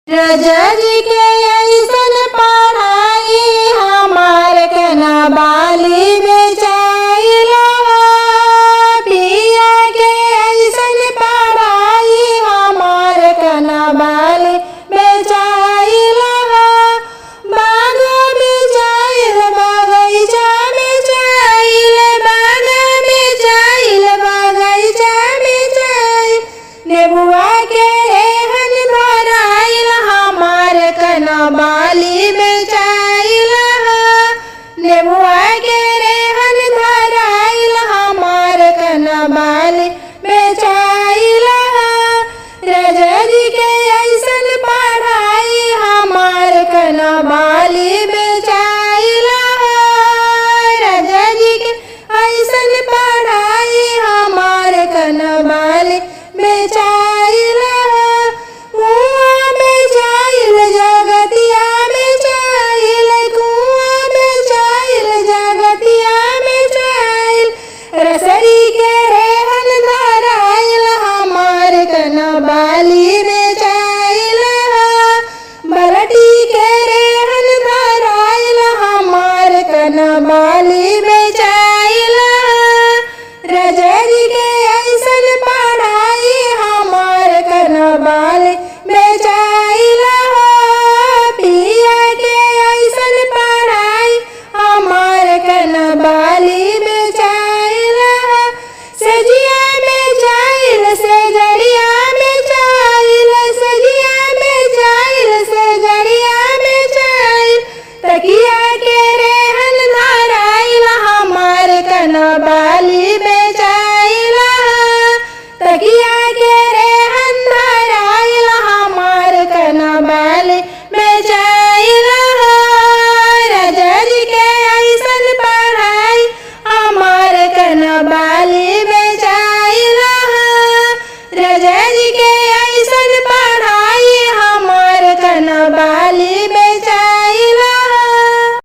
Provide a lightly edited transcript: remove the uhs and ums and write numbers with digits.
राजा जी के ऐसन पढ़ाई हमार कना बाली बेचाइला। पिया के ऐसन पढ़ाई हमार कना बाली बेचाइला। बाग बेचाइल बगैचा बेचाइल, बाग बेचाइल बगैचा बेचाइल। नेबुआ के रेहन धराइल हमार कना बाली बेचाइल। नेबुआ के रेहन धराइल हमार कना बाली बेचाइल। राजा जी के ऐसन पढ़ाई हमार कना बाली बेचाइल। राजा जी के ऐसन पढ़ाई हमार कना बाली बेचाइल। कुआं बेचाइल जगतिया बेचाइल, कुआं बेचाइल जगतिया बेचाइल। रसरी के रेहन धराइल हमार कना बाली बेचाइल। बलटी के रेहन धराइल हमार कना बाली बेचाइल। राजा जी के ऐसन पढ़ाई हमार कना बाली बेचाइल। पिया के ऐसन पढ़ाई हमार कना बाली बेचाइल। सजिया बेचाइल सेजरिया बेचाइल, सजिया बेचाइल सेजरिया बेचाइल। तकिया के रेहन धराइल हमार कना बाली बेचाइल। तकिया के रेहन धराइल हमार कना बाली बेचाइल। राजा जी के ऐसन पढ़ाई हमार कना बाली बेचाइल। राजा जी के